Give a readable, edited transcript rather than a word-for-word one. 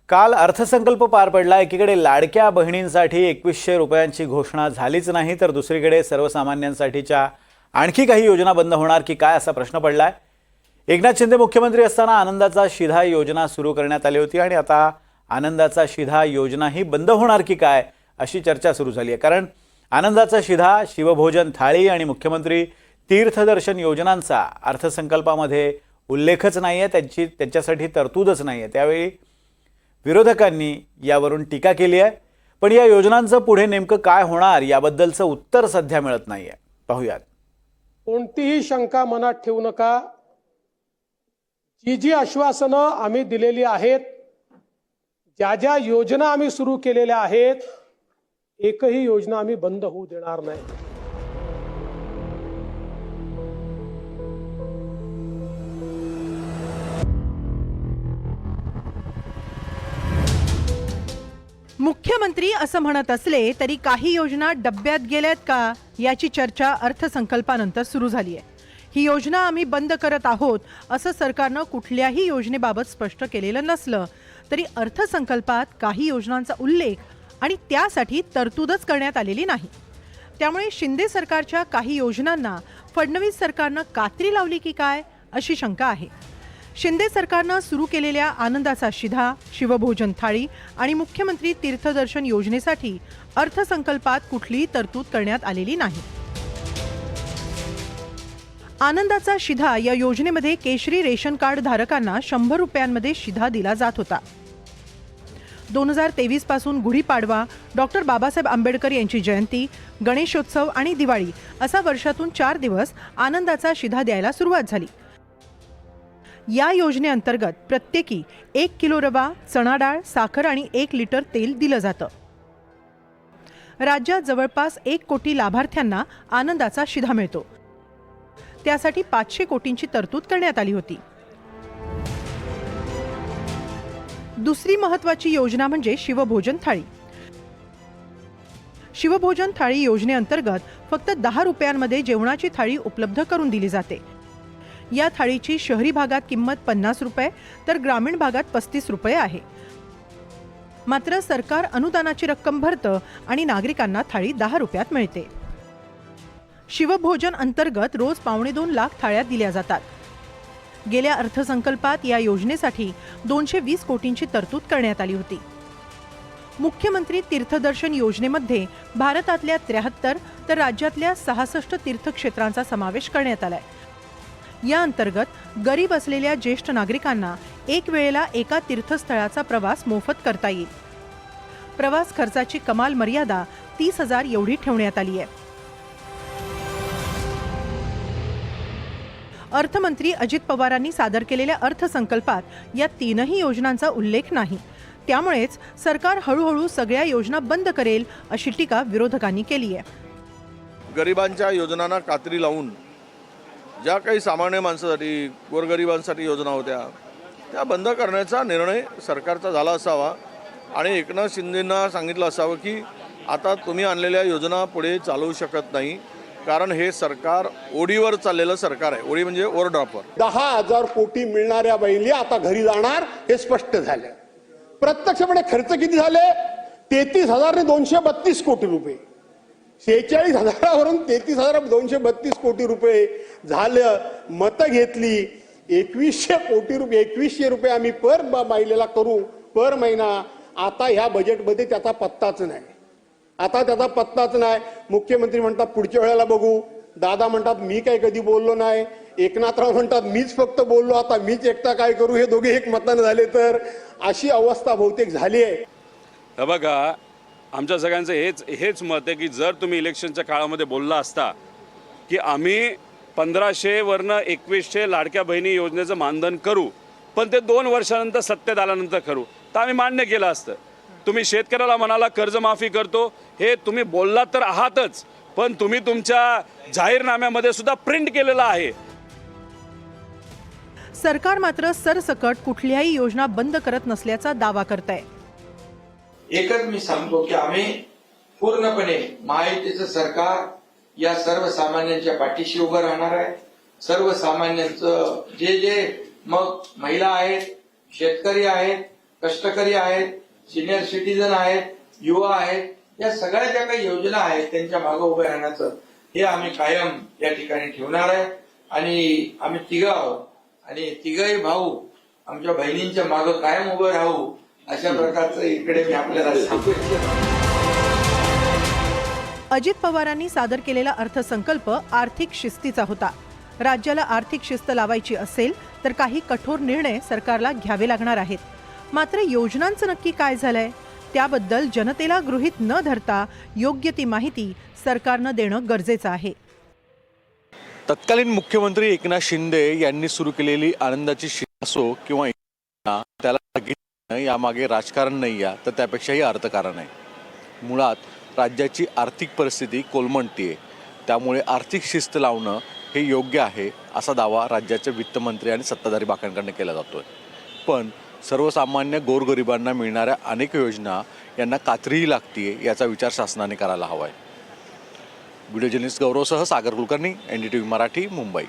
काल अर्थसंकल्प पार पडला। एकीकडे लाडक्या बहिणींसाठी 2100 रुपयांची घोषणा झालीच नाही, तर दुसरीकडे सर्वसामान्यांसाठीच्या आणखी काही योजना बंद होणार की काय असा प्रश्न पडलाय। एकनाथ शिंदे मुख्यमंत्री असताना आनंदाचा शिधा योजना सुरू करण्यात आली होती आणि आता आनंदाचा शिधा योजना ही बंद होणार की काय अशी चर्चा सुरू झाली आहे। कारण आनंदाचा शिधा, शिवभोजन थाळी आणि मुख्यमंत्री तीर्थदर्शन योजनांचा अर्थसंकल्पामध्ये उल्लेखच नाहीये, त्यांच्यासाठी तरतूदच नाहीये। त्यावेळी विरोधकांनी यावरून टीका केली आहे, पण या योजनांचं पुढे नेमकं काय होणार याबद्दलचं उत्तर सध्या मिळत नाहीये। पाहूयात। कोणतीही शंका मनात ठेवू नका। जी आश्वासनं आम्ही दिलेली आहेत, ज्या योजना आम्ही सुरू केलेल्या आहेत, एकही योजना आम्ही बंद होऊ देणार नाही। मुख्यमंत्री असं म्हणत असले तरी काही योजना डब्यात गेल्यात का याची चर्चा अर्थसंकल्पानंतर सुरू झाली आहे। ही योजना आम्ही बंद करत आहोत असं सरकारनं कुठल्याही योजनेबाबत स्पष्ट केलेलं नसलं तरी अर्थसंकल्पात काही योजनांचा उल्लेख आणि त्यासाठी तरतूदच करण्यात आलेली नाही। त्यामुळे शिंदे सरकारच्या काही योजनांना फडणवीस सरकारनं कात्री लावली की काय अशी शंका आहे। शिंदे सरकारनं सुरू केलेल्या आनंदाचा शिधा, शिवभोजन थाळी आणि मुख्यमंत्री तीर्थदर्शन योजनेसाठी अर्थसंकल्पात कुठलीही तरतूद करण्यात आलेली नाही। आनंदाचा शिधा या योजनेमध्ये केशरी रेशन कार्ड धारकांना 100 रुपयांमध्ये शिधा दिला जात होता। 2023 पासून गुढीपाडवा, डॉक्टर बाबासाहेब आंबेडकर यांची जयंती, गणेशोत्सव आणि दिवाळी असा वर्षातून 4 दिवस आनंदाचा शिधा द्यायला सुरुवात झाली। या योजनेअंतर्गत प्रत्येकी 1 किलो रवा, चणा डाळ, साखर आणि 1 लिटर तेल दिलं जातं। राज्यात जवळपास 1 कोटी लाभार्थ्यांना आनंदाचा शिधा मिळतो। त्यासाठी 500 कोटींची तरतूद करण्यात आली होती। दुसरी महत्त्वाची योजना म्हणजे शिवभोजन थाळी। शिवभोजन थाळी योजनेअंतर्गत फक्त 10 रुपयांमध्ये जेवणाची थाळी उपलब्ध करून दिली जाते। या थाळीची शहरी भागात किंमत 50 रुपये तर ग्रामीण भागात 35 रुपये आहे। मात्र सरकार अनुदानाची रक्कम भरतं आणि नागरिकांना थाळी 10 रुपयात मिळते। शिवभोजन अंतर्गत रोज 2.25 लाख थाळ्या दिल्या जातात। गेल्या अर्थसंकल्पात या योजनेसाठी 220 कोटींची तरतूद करण्यात आली होती। मुख्यमंत्री तीर्थदर्शन योजनेमध्ये भारतातल्या 73 तर राज्यातल्या 66 तीर्थक्षेत्रांचा समावेश करण्यात आलाय। या अंतर्गत गरीब असलेल्या ज्येष्ठ नागरिकांना एक वेळेला एका तीर्थस्थळाचा प्रवास मोफत करता येईल। प्रवास खर्चाची कमाल मर्यादा 30,000 एवढी ठेवण्यात आली आहे। अर्थमंत्री अजित पवारांनी सादर केलेल्या अर्थसंकल्पात या तीनही योजनांचा उल्लेख नाही। त्यामुळेच सरकार हळूहळू सगळ्या योजना बंद करेल अशी टीका विरोधकांनी केली आहे। गरिबांच्या योजनांना कात्री लावून ज्या काही सामान्य माणसासाठी, गोरगरिबांसाठी योजना होत्या त्या बंद करण्याचा निर्णय सरकारचा झाला असावा आणि एकनाथ शिंदेंना सांगितलं असावं की आता तुम्ही आणलेल्या योजना पुढे चालवू शकत नाही, कारण हे सरकार ओडीवर चाललेलं सरकार आहे। ओडी म्हणजे ओव्हरड्राफ्टवर। 10,000 कोटी मिळणाऱ्या बहिणी आता घरी जाणार हे स्पष्ट झालं। प्रत्यक्षपणे खर्च किती झाले? 33,232 कोटी रुपये। 46,000वरून 33,232 कोटी रुपये झालं। मतं घेतली 2100 कोटी रुपये, 2100 रुपये आम्ही पर महिलेला करू पर महिना। आता ह्या बजेटमध्ये त्याचा पत्ताच नाही। आता त्याचा पत्ताच नाही। मुख्यमंत्री म्हणतात पुढच्या वेळेला बघू, दादा म्हणतात मी काय कधी बोललो नाही, एकनाथराव म्हणतात मीच फक्त बोललो, आता मीच एकटा काय करू, हे दोघे एक मतानं झाले तर अशी अवस्था बहुतेक झाली आहे। बघा, आमच्या सगळ्यांचं हेच मत आहे की जर तुम्ही इलेक्शनच्या काळामध्ये बोलला असता की आम्ही 1500 वरनं 2100 लाडक्या बहिणी योजनेचं मानधन करू, पण ते 2 वर्षानंतर सत्तेत आल्यानंतर करू, तर आम्ही मान्य केलं असतं। तुम्ही शेतकऱ्याला म्हणाला कर्जमाफी करतो, हे तुम्ही बोललात तर आहातच, पण तुम्ही तुमच्या जाहीरनाम्यामध्ये सुद्धा प्रिंट केलेलं आहे। सरकार मात्र सरसकट कुठल्याही योजना बंद करत नसल्याचा दावा करत आहे। एकच मी सांगतो की आम्ही पूर्णपणे महायुतीचं सरकार या सर्वसामान्यांच्या पाठीशी उभं राहणार आहे। सर्वसामान्यांचं जे मग महिला आहेत, शेतकरी आहेत, कष्टकरी आहेत, सिनियर सिटीजन आहेत, युवा आहेत, या सगळ्या ज्या काही योजना आहेत त्यांच्या मागे उभे राहण्याचं हे आम्ही कायम या ठिकाणी ठेवणार आहे. आणि आम्ही तिघं आहोत आणि तिघही भाऊ आमच्या बहिणींच्या मागे कायम उभे राहू अशा प्रकारचं इकडे मी आपल्याला सांगू. अजित पवारांनी सादर केलेला अर्थसंकल्प आर्थिक शिस्तीचा होता. राज्याला आर्थिक शिस्त लावायची असेल तर काही कठोर निर्णय सरकारला घ्यावे लागणार आहेत. मात्र योजनांचं नक्की काय झालंय त्याबद्दल जनतेला गृहीत न धरता योग्य ती माहिती सरकारनं देणं गरजेचं आहे. तत्कालीन मुख्यमंत्री एकनाथ शिंदे यांनी सुरू केलेली आनंदाची शिस्त असो किंवा योजना, त्याला घेणं यामागे राजकारण नाही आहे तर त्यापेक्षाही अर्थकारण आहे. मुळात राज्याची आर्थिक परिस्थिती कोलमडतीये, त्यामुळे आर्थिक शिस्त लावणं हे योग्य आहे असा दावा राज्याचे वित्तमंत्री आणि सत्ताधारी बाकांकडून केला जातोय. पण सर्वसामान्य गोरगरिबांना मिळणाऱ्या अनेक योजना यांना कात्रीही लागतीये याचा विचार शासनाने करायला हवा आहे. व्हिडिओ जर्नलिस्ट गौरवसह सागर कुलकर्णी, NDTV मराठी, मुंबई.